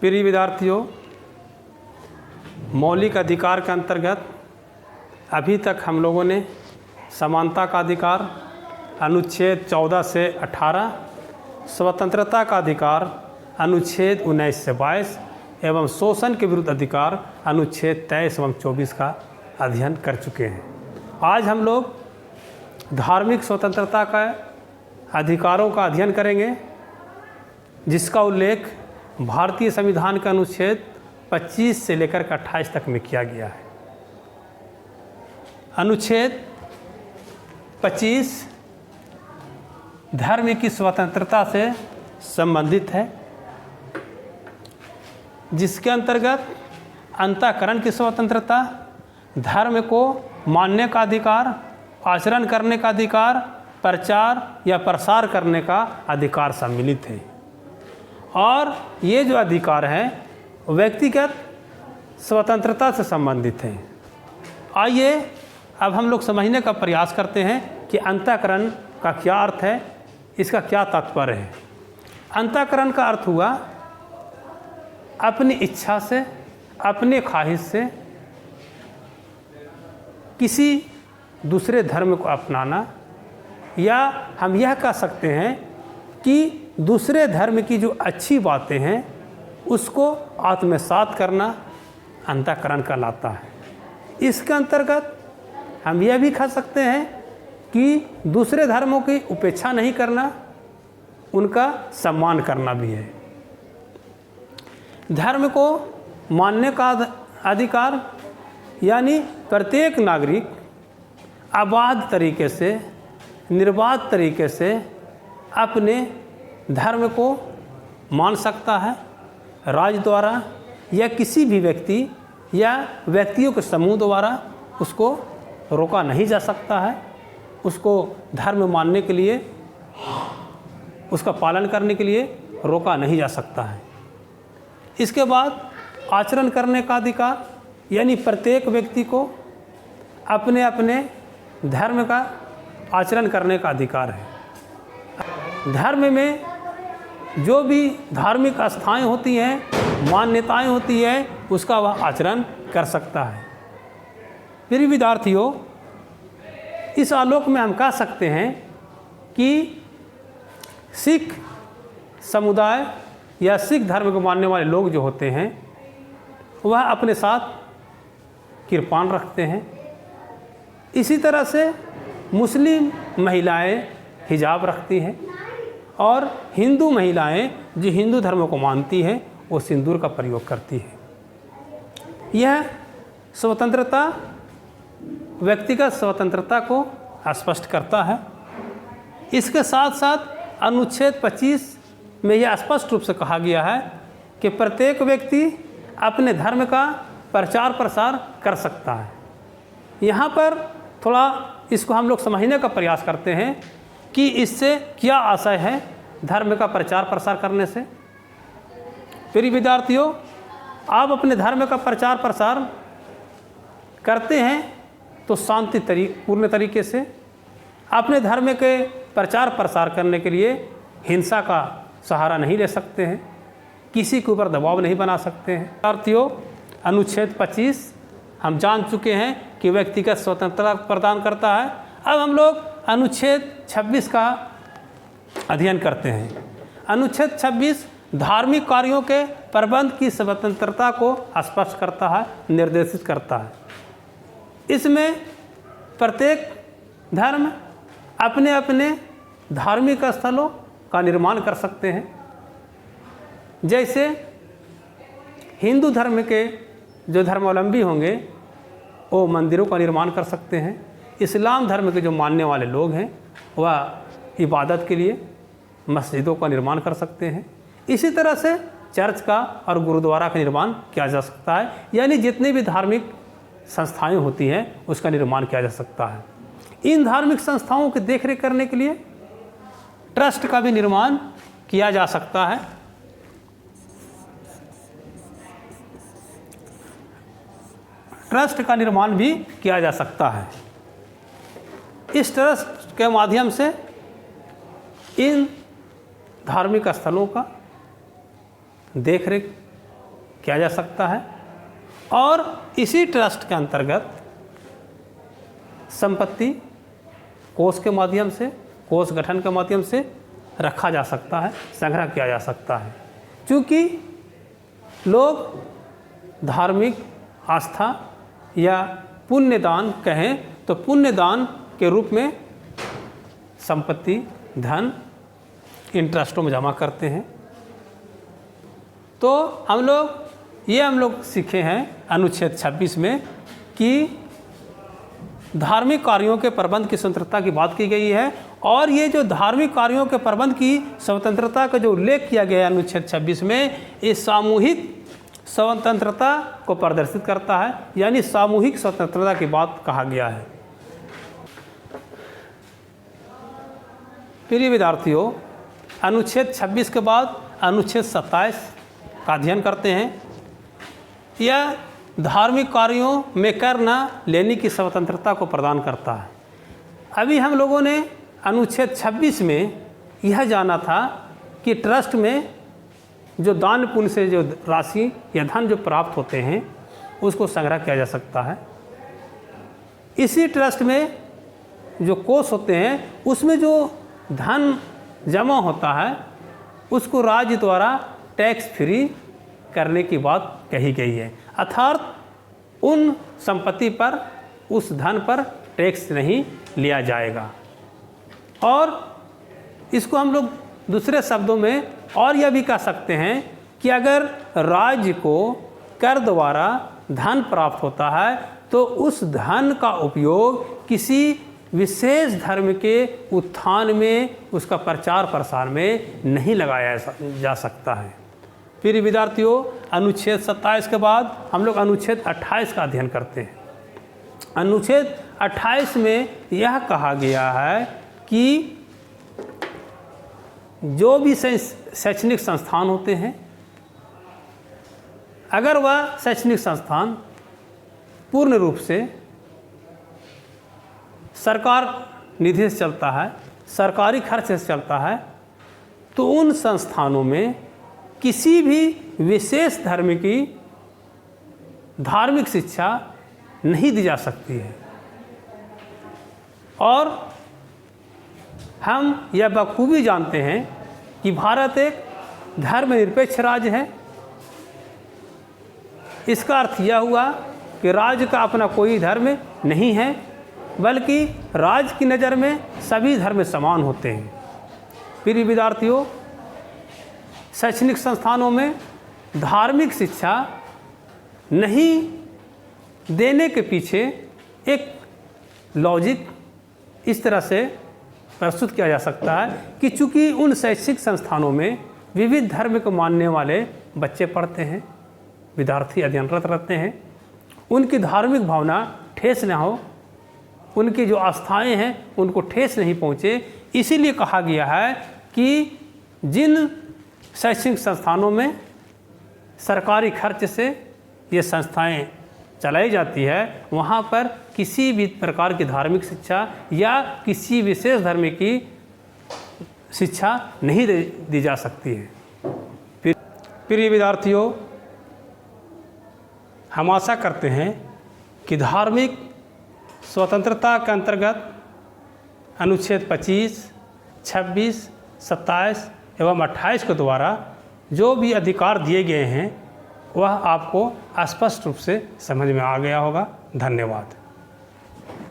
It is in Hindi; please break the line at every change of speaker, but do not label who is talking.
प्रिय विद्यार्थियों, मौलिक अधिकार के अंतर्गत अभी तक हम लोगों ने समानता का अधिकार अनुच्छेद 14 से 18, स्वतंत्रता का अधिकार अनुच्छेद 19 से 22 एवं शोषण के विरुद्ध अधिकार अनुच्छेद 23 एवं 24 का अध्ययन कर चुके हैं। आज हम लोग धार्मिक स्वतंत्रता का अधिकारों का अध्ययन करेंगे, जिसका उल्लेख भारतीय संविधान के अनुच्छेद 25 से लेकर के 28 तक में किया गया है। अनुच्छेद 25 धर्म की स्वतंत्रता से संबंधित है, जिसके अंतर्गत अंतःकरण की स्वतंत्रता, धर्म को मानने का अधिकार, आचरण करने का अधिकार, प्रचार या प्रसार करने का अधिकार सम्मिलित है। और ये जो अधिकार हैं व्यक्तिगत स्वतंत्रता से संबंधित हैं। आइए अब हम लोग समझने का प्रयास करते हैं कि अंतःकरण का क्या अर्थ है, इसका क्या तात्पर्य है। अंतःकरण का अर्थ हुआ अपनी इच्छा से, अपने ख्वाहिश से किसी दूसरे धर्म को अपनाना, या हम यह कह सकते हैं कि दूसरे धर्म की जो अच्छी बातें हैं उसको आत्मसात करना अंतःकरण कहलाता है। इसके अंतर्गत हम यह भी कह सकते हैं कि दूसरे धर्मों की उपेक्षा नहीं करना, उनका सम्मान करना भी है। धर्म को मानने का अधिकार यानी प्रत्येक नागरिक अबाध तरीके से, निर्बाध तरीके से अपने धर्म को मान सकता है। राज्य द्वारा या किसी भी व्यक्ति या व्यक्तियों के समूह द्वारा उसको रोका नहीं जा सकता है। उसको धर्म मानने के लिए, उसका पालन करने के लिए रोका नहीं जा सकता है। इसके बाद आचरण करने का अधिकार यानी प्रत्येक व्यक्ति को अपने अपने धर्म का आचरण करने का अधिकार है। धर्म में जो भी धार्मिक आस्थाएं होती हैं, मान्यताएं होती हैं, उसका वह आचरण कर सकता है। प्रिय विद्यार्थियों, इस आलोक में हम कह सकते हैं कि सिख समुदाय या सिख धर्म को मानने वाले लोग जो होते हैं वह अपने साथ कृपाण रखते हैं। इसी तरह से मुस्लिम महिलाएं हिजाब रखती हैं और हिंदू महिलाएं जो हिंदू धर्म को मानती हैं वो सिंदूर का प्रयोग करती हैं। यह स्वतंत्रता व्यक्तिगत स्वतंत्रता को स्पष्ट करता है। इसके साथ साथ अनुच्छेद 25 में यह स्पष्ट रूप से कहा गया है कि प्रत्येक व्यक्ति अपने धर्म का प्रचार प्रसार कर सकता है। यहाँ पर थोड़ा इसको हम लोग समझने का प्रयास करते हैं कि इससे क्या आशय है धर्म का प्रचार प्रसार करने से। प्रिय विद्यार्थियों, आप अपने धर्म का प्रचार प्रसार करते हैं तो पूर्ण तरीके से अपने धर्म के प्रचार प्रसार करने के लिए हिंसा का सहारा नहीं ले सकते हैं, किसी के ऊपर दबाव नहीं बना सकते हैं। विद्यार्थियों, अनुच्छेद 25 हम जान चुके हैं कि व्यक्तिगत स्वतंत्रता प्रदान करता है। अब हम लोग अनुच्छेद 26 का अध्ययन करते हैं। अनुच्छेद 26 धार्मिक कार्यों के प्रबंध की स्वतंत्रता को स्पष्ट करता है, निर्देशित करता है। इसमें प्रत्येक धर्म अपने अपने धार्मिक स्थलों का निर्माण कर सकते हैं। जैसे हिंदू धर्म के जो धर्मावलंबी होंगे वो मंदिरों का निर्माण कर सकते हैं। इस्लाम धर्म के जो मानने वाले लोग हैं वह इबादत के लिए मस्जिदों का निर्माण कर सकते हैं। इसी तरह से चर्च का और गुरुद्वारा का निर्माण किया जा सकता है, यानी जितनी भी धार्मिक संस्थाएं होती हैं उसका निर्माण किया जा सकता है। इन धार्मिक संस्थाओं की देखरेख करने के लिए ट्रस्ट का भी निर्माण किया जा सकता है। ट्रस्ट का निर्माण भी किया जा सकता है। इस ट्रस्ट के माध्यम से इन धार्मिक स्थलों का देखरेख किया जा सकता है और इसी ट्रस्ट के अंतर्गत संपत्ति कोष के माध्यम से, कोष गठन के माध्यम से रखा जा सकता है, संग्रह किया जा सकता है। क्योंकि लोग धार्मिक आस्था या पुण्यदान कहें तो पुण्यदान के रूप में संपत्ति, धन इन ट्रस्टों में जमा करते हैं। तो हम लोग सीखे हैं अनुच्छेद 26 में कि धार्मिक कार्यों के प्रबंध की स्वतंत्रता की बात की गई है और ये जो धार्मिक कार्यों के प्रबंध की स्वतंत्रता का जो उल्लेख किया गया है अनुच्छेद 26 में, ये सामूहिक स्वतंत्रता को प्रदर्शित करता है, यानी सामूहिक स्वतंत्रता की बात कहा गया है। प्रिय विद्यार्थियों, अनुच्छेद 26 के बाद अनुच्छेद 27 का अध्ययन करते हैं। यह धार्मिक कार्यों में कर न लेने की स्वतंत्रता को प्रदान करता है। अभी हम लोगों ने अनुच्छेद 26 में यह जाना था कि ट्रस्ट में जो दान पुण्य से जो राशि या धन जो प्राप्त होते हैं उसको संग्रह किया जा सकता है। इसी ट्रस्ट में जो कोष होते हैं उसमें जो धन जमा होता है उसको राज्य द्वारा टैक्स फ्री करने की बात कही गई है, अर्थात उन संपत्ति पर, उस धन पर टैक्स नहीं लिया जाएगा। और इसको हम लोग दूसरे शब्दों में और यह भी कह सकते हैं कि अगर राज्य को कर द्वारा धन प्राप्त होता है तो उस धन का उपयोग किसी विशेष धर्म के उत्थान में, उसका प्रचार प्रसार में नहीं लगाया जा सकता है। फिर विद्यार्थियों, अनुच्छेद 27 के बाद हम लोग अनुच्छेद 28 का अध्ययन करते हैं। अनुच्छेद 28 में यह कहा गया है कि जो भी शैक्षणिक संस्थान होते हैं, अगर वह शैक्षणिक संस्थान पूर्ण रूप से सरकार निधि से चलता है, सरकारी खर्च से चलता है, तो उन संस्थानों में किसी भी विशेष धर्म की धार्मिक शिक्षा नहीं दी जा सकती है। और हम यह बखूबी जानते हैं कि भारत एक धर्मनिरपेक्ष राज्य है। इसका अर्थ यह हुआ कि राज्य का अपना कोई धर्म नहीं है, बल्कि राज्य की नज़र में सभी धर्म समान होते हैं। प्रिय विद्यार्थियों, शैक्षणिक संस्थानों में धार्मिक शिक्षा नहीं देने के पीछे एक लॉजिक इस तरह से प्रस्तुत किया जा सकता है कि चूँकि उन शैक्षिक संस्थानों में विविध धर्म को मानने वाले बच्चे पढ़ते हैं, विद्यार्थी अध्ययनरत रहते हैं, उनकी धार्मिक भावना ठेस न हो, उनकी जो आस्थाएं हैं उनको ठेस नहीं पहुँचे, इसीलिए कहा गया है कि जिन शैक्षणिक संस्थानों में सरकारी खर्च से ये संस्थाएं चलाई जाती है, वहाँ पर किसी भी प्रकार की धार्मिक शिक्षा या किसी विशेष धर्म की शिक्षा नहीं दी जा सकती है। प्रिय विद्यार्थियों, हम आशा करते हैं कि धार्मिक स्वतंत्रता के अंतर्गत अनुच्छेद 25, 26, 27 एवं 28 के द्वारा जो भी अधिकार दिए गए हैं वह आपको स्पष्ट रूप से समझ में आ गया होगा। धन्यवाद।